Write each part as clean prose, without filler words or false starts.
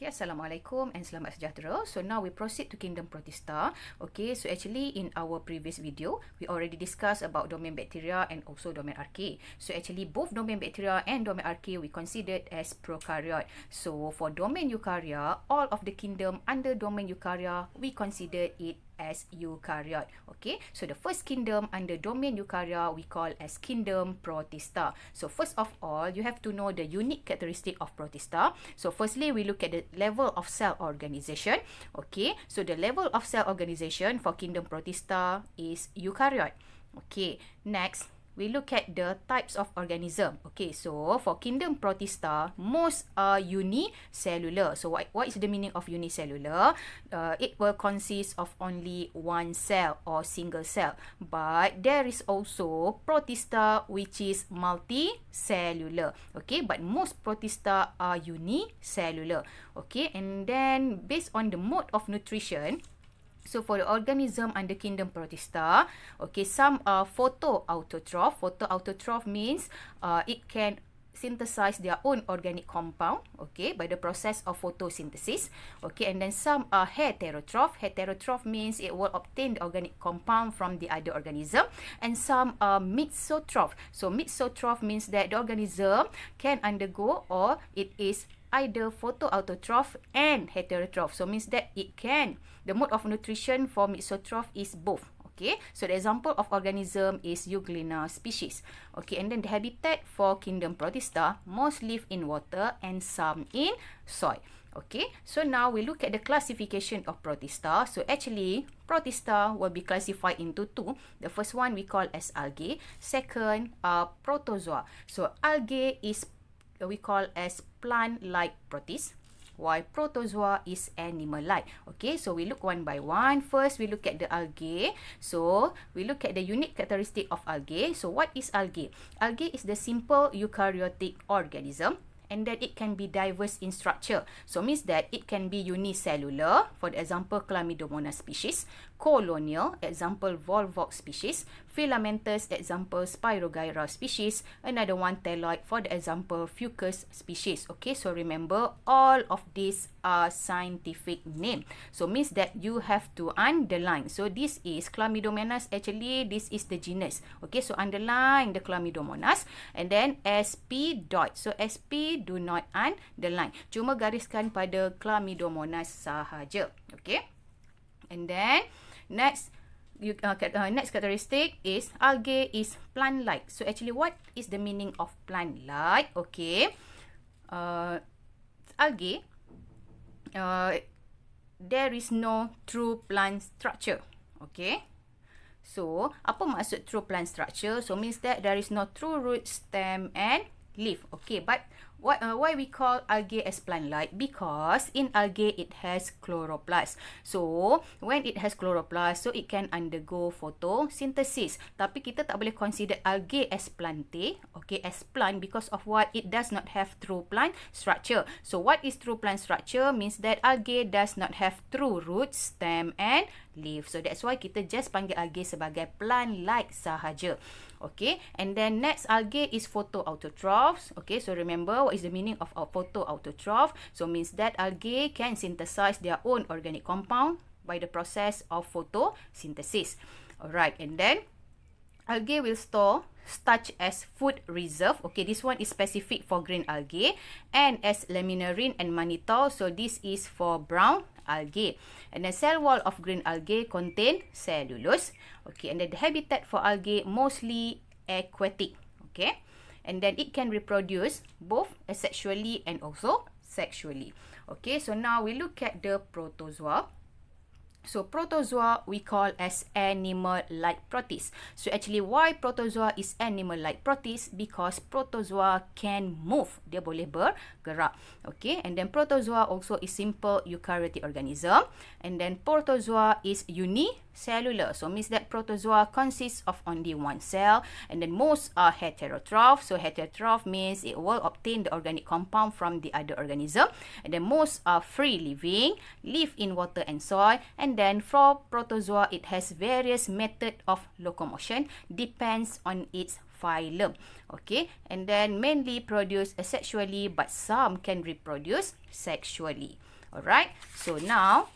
Okay, Assalamualaikum and selamat sejahtera. So now we proceed to kingdom Protista. Okay, so actually in our previous video, we already discussed about domain bacteria and also domain archaea. So actually both domain bacteria and domain archaea we considered as prokaryote. So for domain Eukarya, all of the kingdom under domain Eukarya, we considered it as eukaryote. Okay, so the first kingdom under domain Eukarya we call as kingdom Protista. So first of all, you have to know the unique characteristic of Protista. So firstly, we look at the level of cell organization. Okay, so the level of cell organization for kingdom Protista is eukaryote. Okay, next we look at the types of organism. Okay, so for kingdom Protista, most are unicellular. So what is the meaning of unicellular? It will consist of only one cell or single cell. But there is also Protista which is multicellular. Okay, but most Protista are unicellular. Okay, and then based on the mode of nutrition, so for the organism under kingdom Protista, okay, some are photoautotroph. Photoautotroph means it can synthesize their own organic compound, okay, by the process of photosynthesis. Okay, and then some are heterotroph. Heterotroph means it will obtain the organic compound from the other organism. And some are mixotroph. So mixotroph means that the organism can undergo or it is either photoautotroph and heterotroph. So means that it can. The mode of nutrition for mixotroph is both. Okay, so the example of organism is Eukarya species. Okay, and then the habitat for kingdom Protista, most live in water and some in soil. Okay, so now we look at the classification of Protista. So actually, Protista will be classified into two. The first one we call as algae. Second, protozoa. So algae is we call as plant-like protists, while protozoa is animal-like. Okay, so we look one by one. First, we look at the algae. So we look at the unique characteristic of algae. So what is algae? Algae is the simple eukaryotic organism, and that it can be diverse in structure. So means that it can be unicellular, for example Plasmodium species, colonial, example Volvox species, filamentous, example Spirogyra species, another one thalloid, for the example Fucus species. Okay, so remember all of these are scientific name. So means that you have to underline. So this is Chlamydomonas, actually this is the genus. Okay, so underline the Chlamydomonas and then SP dot. So SP do not underline. Cuma gariskan pada Chlamydomonas sahaja. Okay, and then next characteristic is algae is plant-like. So actually what is the meaning of plant-like? Okay, algae, there is no true plant structure. Okay, so apa maksud true plant structure? So means that there is no true root, stem and leaf. Okay, but why we call algae as plant-like? Because in algae it has chloroplast. So when it has chloroplast, so it can undergo photosynthesis. Tapi kita tak boleh consider algae as plante, okay, as plant, because of what? It does not have true plant structure. So what is true plant structure? Means that algae does not have true root, stem and leaf. So that's why kita just panggil algae sebagai plant-like sahaja. Okay, and then next algae is photoautotrophs. Okay, so remember what is the meaning of a photoautotroph? So means that algae can synthesize their own organic compound by the process of photosynthesis. Alright, and then algae will store starch as food reserve. Okay, this one is specific for green algae, and as laminarin and mannitol. So this is for brown algae. And the cell wall of green algae contain cellulose. Okay, and then the habitat for algae mostly aquatic. Okay, and then it can reproduce both asexually and also sexually. Okay, so now we look at the protozoa. So protozoa we call as animal-like protists. So actually why protozoa is animal-like protists? Because protozoa can move. Dia boleh bergerak. Okay, and then protozoa also is simple eukaryotic organism. And then protozoa is unicellular. So means that protozoa consists of only one cell. And then most are heterotroph. So heterotroph means it will obtain the organic compound from the other organism. And then most are free living, live in water and soil. And then for protozoa, it has various method of locomotion, depends on its phylum. Okay, and then mainly produce asexually, but some can reproduce sexually. Alright, so now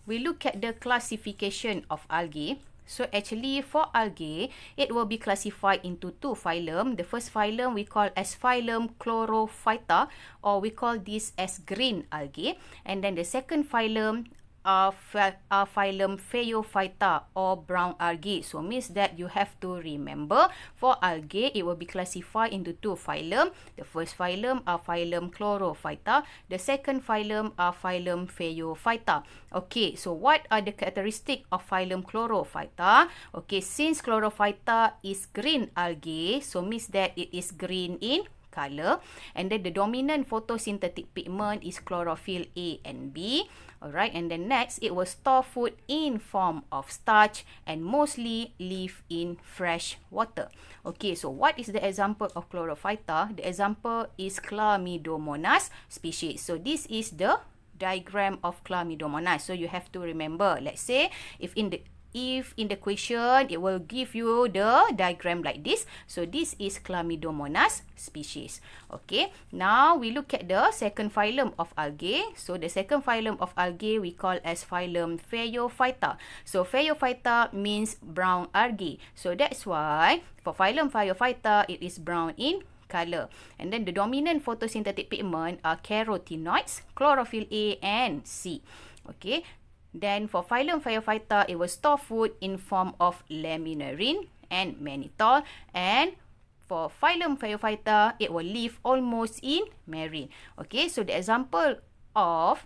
we look at the classification of algae. So actually for algae, it will be classified into two phylum. The first phylum we call as phylum Chlorophyta, or we call this as green algae. And then the second phylum phylum Phyta, or brown algae. So means that you have to remember for algae, it will be classified into two phylum. The first phylum phylum Chlorophyta. The second phylum phylum Phyta. Okay, so what are the characteristics of phylum Chlorophyta? Okay, since Chlorophyta is green algae, so means that it is green in color, and then the dominant photosynthetic pigment is chlorophyll A and B. Alright, and then next, it will store food in form of starch and mostly live in fresh water. Okay, so what is the example of Chlorophyta? The example is Chlamydomonas species. So this is the diagram of Chlamydomonas. So you have to remember, let's say, if in the question, it will give you the diagram like this. So this is Chlamydomonas species. Okay, now we look at the second phylum of algae. So the second phylum of algae we call as phylum Phyta. So Phyta means brown algae. So that's why for phylum Phyta, it is brown in color. And then the dominant photosynthetic pigment are carotenoids, chlorophyll A and C. Okay. Then for phylum Phyta, it will store food in form of laminarin and mannitol. And for phylum Phyta, it will live almost in marine. Okay, so the example of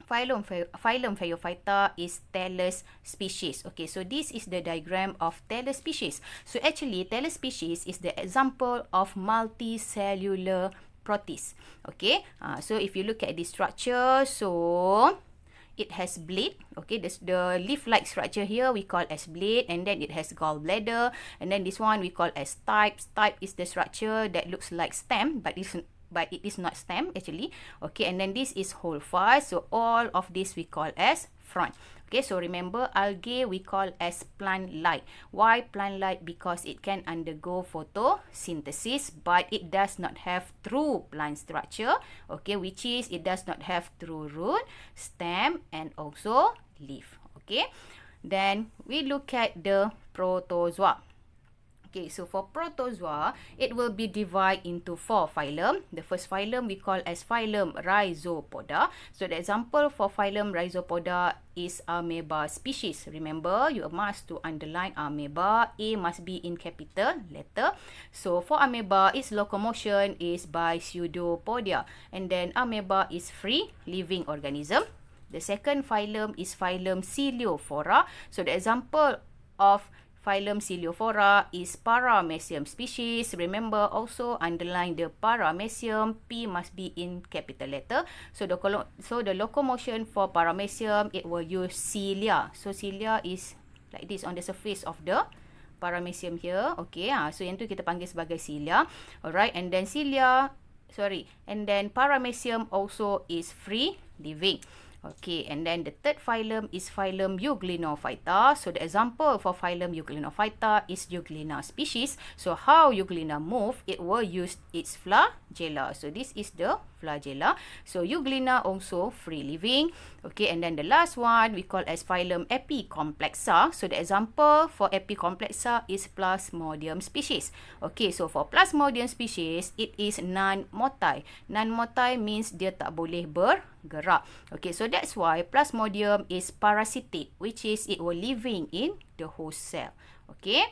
phylum Phyta is Thales species. Okay, so this is the diagram of Thales species. So actually, Thales species is the example of multicellular protists. Okay, so if you look at the structure, so it has blade. Okay, the leaf-like structure here we call as blade, and then it has gallbladder, and then this one we call as stipe. Stipe is the structure that looks like stem, but it is not stem actually. Okay, and then this is whole fuzz. So all of this we call as frond. Okay, so remember algae we call as plant-like. Why plant-like? Because it can undergo photosynthesis, but it does not have true plant structure. Okay, which is it does not have true root, stem, and also leaf. Okay, then we look at the protozoa. Okay, so for protozoa, it will be divided into four phylum. The first phylum we call as Phylum Rhizopoda. So the example for Phylum Rhizopoda is amoeba species. Remember, you must to underline amoeba. A must be in capital letter. So for amoeba, its locomotion is by pseudopodia. And then amoeba is free living organism. The second phylum is Phylum Ciliophora. So the example of Phylum Ciliophora is Paramecium species. Remember, also underline the Paramecium. P must be in capital letter. So the locomotion for Paramecium, it will use cilia. So cilia is like this on the surface of the Paramecium here. Okay, so yang tu kita panggil sebagai cilia. Alright, and then and then Paramecium also is free living. Okay, and then the third phylum is Phylum Euglenophyta. So the example for Phylum Euglenophyta is Euglena species. So how Euglena move? It will use its flagella. So this is the flagella. So Euglena also free living. Okay, and then the last one we call as Phylum Epicomplexa. So the example for Epicomplexa is Plasmodium species. Okay, so for Plasmodium species, it is non-motile. Non-motile means dia tak boleh bergerak. Okay, so that's why Plasmodium is parasitic, which is it will living in the host cell. Okay,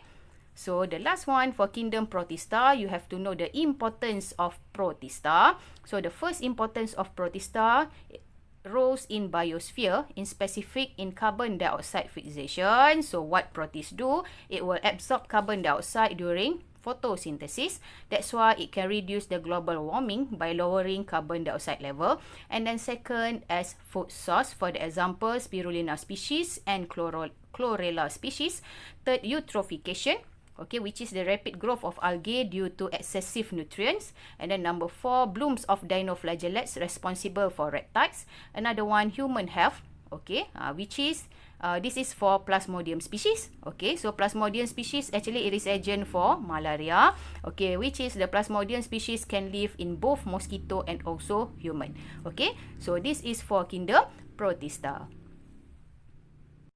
so the last one for kingdom Protista, you have to know the importance of Protista. So the first importance of Protista, roles in biosphere, in specific in carbon dioxide fixation. So what protists do, it will absorb carbon dioxide during photosynthesis. That's why it can reduce the global warming by lowering carbon dioxide level. And then second, as food source, for the example, spirulina species and chlorella species. Third, eutrophication. Okay, which is the rapid growth of algae due to excessive nutrients. And then number 4, blooms of dinoflagellates responsible for reptiles. Another one, human health. Okay, which is this is for Plasmodium species. Okay, so Plasmodium species actually it is agent for malaria. Okay, which is the Plasmodium species can live in both mosquito and also human. Okay, so this is for kingdom Protista.